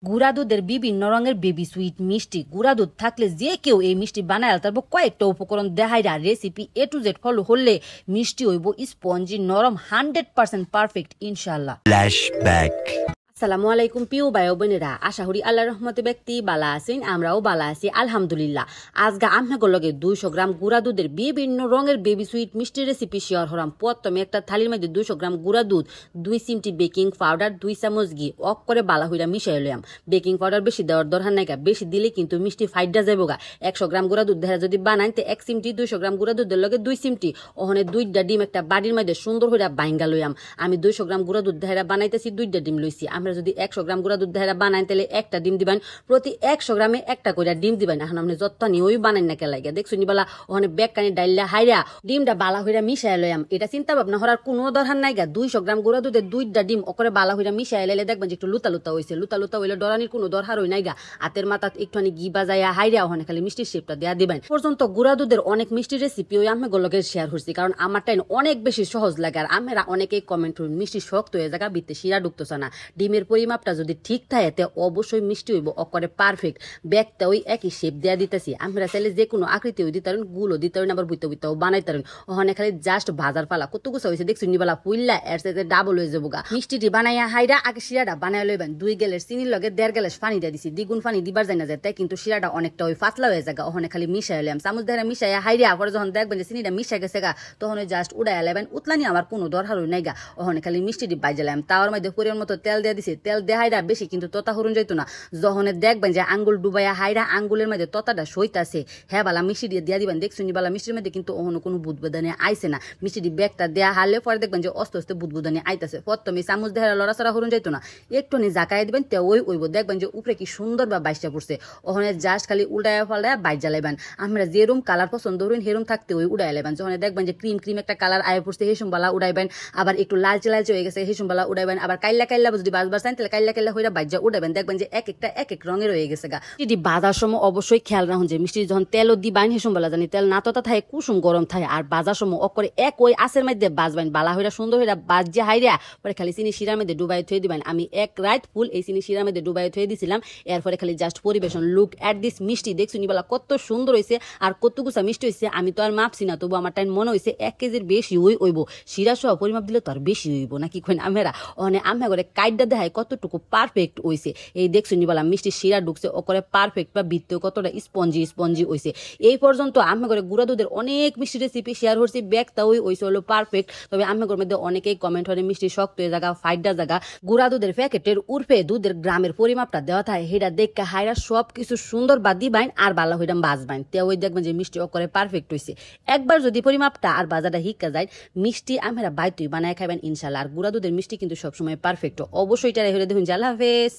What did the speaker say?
গুঁড়া দুধের বিভিন্ন রঙের বেবি সুইট মিষ্টি গুঁড়া দুধ থাকলে যে কেউ এই মিষ্টি বানায় তারপর কয়েকটা উপকরণ দেখাইরা recipe A to Z follow হলে মিষ্টি হইব স্পঞ্জি নরম 100% পারফেক্ট ইনশাল্লাহ। ফ্ল্যাশব্যাক। আসসালামু আলাইকুম প্রিয় ভাই বোনেরা, আশা করি আল্লাহর রহমতে ব্যক্তি বালা আছেন, আমরাও বালা আছি আলহামদুলিল্লাহ। আজকে আপনাদের লগে 200 গ্রাম গুঁড়া দুধের বিভিন্ন রঙের বেবি সুইট মিষ্টি রেসিপি শেয়ার হলাম। প্রথমে একটা থালির মধ্যে 200 গ্রাম গুঁড়া দুধ, 2 চিমটি বেকিং পাউডার, 2 চামচ ঘি অফ করে বালা হইরা মিশাই লইলাম। বেকিং পাউডার বেশি দেওয়ার দরকার নাই, বেশি দিলে কিন্তু মিষ্টি ফাইডা যাইব গা। 100 গ্রাম গুঁড়া দুধ দেখা যদি বানাই তে 1 চিমটি, 200 গ্রাম গুঁড়া দুধের লগে 2 চিমটি ওখানে 2টা ডিম একটা বাড়ির মধ্যে সুন্দর হইরা বাইঙ্গা লইয়াম। আমি 200 গ্রাম গুঁড়া দুধ দেখা বানাইতেছি 2টা ডিম লইছি। আমরা যদি 100 গ্রাম গুঁড়া দুধ দেখা বানাই তাহলে একটা ডিম দিবেন, প্রতি 100 গ্রামে একটা করে ডিম দিবেন। এখন আপনি যত নিয়ে বানাই না কে লাগে দেখছুনি বলা ওখানে ব্যাগ কানি ডাইলা হাইরা ডিমটা বালা হইরা মিশাই লইয়াম। এটা চিন্তা ভাবনা করার কোনো দরকার নাই গা। 200 গ্রাম গুঁড়া দুধে 2টা ডিম ওকরে বালা হইরা মিশাই লাইলে দেখবেন যে একটু লুতা লুতা হইছে। লুতা লুতা হইলে ডরানির কোনো দরকার হই নাই গা। হাতের মাথা একটুখানি ঘি বাজাইয়া হাইরা ওখানে খালি মিষ্টির শেপটা দেয়া দিবেন। পর্যন্ত গুঁড়া দুধের অনেক মিষ্টি রেসিপি ওই আমি গোলকে শেয়ার করছি, কারণ আমার টাইম অনেক বেশি সহজ লাগে। আর আমরা অনেকেই কমেন্ট করুন মিষ্টি শক্ত হয়ে জায়গা বিতে শিরা ঢুকতেছে না। ডিমের পরিমাপটা যদি ঠিক থাকে অবশ্যই মিষ্টি হইব অকরে পারফেক্ট। ব্যাগটা ওই একই শেপ দেয়া দিতেছি। আমরা চাইলে যে কোনো আকৃতি দিতে পারেন, গুলো দিতে পারেন, আবার বুইতে বুইতেও বানাইতে পারেন। ওখানে খালি জাস্ট ভাজার ফালা কত গুছা হয়েছে দেখছি নিবালা ফুইল্লা এর সাথে ডাবল হয়ে যাবো গা। মিষ্টিটি বানাইয়া হাইরা আগে শিরাটা বানাই লইবেন। 2 গ্লাস চিনির লগে 1.5 গ্লাস পানি দিয়ে দিছি। দ্বিগুণ পানি দিবার যায় না যেতে, কিন্তু শিরাটা অনেকটা ওই পাতলা হয়ে যায়। ওখানে খালি মিশাই লইলাম চামচ ধরে মিশাইয়া হাইরা। পরে যখন দেখবেন যে চিনিটা মিশাই গেছে গা তখন ওই জাস্ট উড়াইয়া লাইবেন। উতলানি আমার কোনো দরকার নাই গা। ওখানে খালি মিষ্টিটি বাজালাম। তাওয়ার মধ্যে পরিমাণ মতো তেল দিয়ে দিছি। তেল দিয়ে হাইরা বেশি কিন্তু তোতা হরুন যাইতো না। যখন দেখবেন যে আঙ্গুল ডুবাইয়া হাইরা আঙ্গুলের মধ্যে ততাটা সইতাছে, হ্যাঁ বালা মিষ্টি দিয়ে দিয়া দিবেন। দেখছুনি বালা মিষ্টির মধ্যে কিন্তু ওখানে কোনো বুদবুদানি আইছে না। মিষ্টি ব্যাগটা দেয়া হারলে পরে দেখবেন যে আস্তে আস্তে বুদবুদানি আইতাছে। প্রথমে চামচ দেহারা লড়াচড়া হরুন যাইতো না, একটু নি জাকাই দিবেন তে ওই ওইব দেখবেন যে উপরে কি সুন্দর বা বাইশটা পড়ছে। ওখানে জাস্ট খালি উল্টায়া ফাল্টায়া বাইর জ্বালাইবেন। আমরা যেরকম কালার পছন্দ করুন সেরকম থাকতে ওই উড়াই লাইবেন। যখন দেখবেন যে ক্রিম ক্রিম একটা কালার আয় পড়ছে হেসুম বালা উড়াইবেন। আবার একটু লালচে লালচে হয়ে গেছে হেসুম বালা উড়াইবেন। আবার কাইল্লা কাইল্লা যদি বাজবার চান তাহলে কাইল্লা কাইল্লা হইরা বাইজা উড়াইবেন। দেখবেন যে এক একটা এক এক রঙের হয়ে গেছে গা। মিষ্টি বাজার সময় অবশ্যই খেয়াল রাখুন যে মিষ্টি যখন তেলও দিবাইন হেসুম বালা জানি তেল না ততা থাকে কুসুম গরম থাকে। আর বাজার সময় অকরে এক ওই আসের মধ্যে বাজবেন বালা হইরা সুন্দর হইরা বাজিয়া হাইরা পরে খালি চিনি শিরার মধ্যে ডুবাই থুয়ে দিবেন। আমি এক রাত ফুল এই চিনি শিরার মধ্যে ডুবাই থুয়ে দিছিলাম। এরপরে খালি জাস্ট পরিবেশন। লুক এট দিস মিষ্টি দেখছুনি বলা কত সুন্দর হয়েছে আর কত গুছা মিষ্টি হয়েছে। আমি তো আর মাপছি না, তবু আমার টাইম মনে হয়েছে 1 কেজির বেশি হইব। শিরা সহ পরিমাপ দিলে তো আর বেশি হইব নাকি কইন আমরা অনে আমি করে কাইডা দেখায় কতটুকু পারফেক্ট হইছে। এই দেখছুনি বলা মিষ্টি শিরা ঢুকছে ওকরে পারফেক্ট বা ভিতরে কতটা স্পঞ্জি স্পঞ্জি হইছে। এই পর্যন্ত আমি করে গুঁড়া দুধের অনেক মিষ্টি রেসিপি শেয়ার করছি, ব্যাগটা ওই হইছে হলো পারফেক্ট। তবে আমি করে মধ্যে অনেকেই কমেন্ট করে মিষ্টি শক্ত হয়ে জায়গা ফাইডা জায়গা। গুঁড়া দুধের প্যাকেটের উর্ফে দুধের গ্রামের পরিমাপটা দেওয়া থাকে সেটা দেখে হাইরা সব কিছু সুন্দর বা দিবাইন আর বালা হইরা বাজবাইন তে ওই দেখবেন যে মিষ্টি ওকরে পারফেক্ট হইছে। একবার যদি পরিমাপটা আর বাজারটা হিক্কা যায় মিষ্টি আমরা বাইতুই বানায় খাইবেন ইনশাল্লাহ। আর গুঁড়া দুধের মিষ্টি কিন্তু সবসময় পারফেক্ট। অবশ্যই এটা দেখুন। আল্লাহ হাফেজ।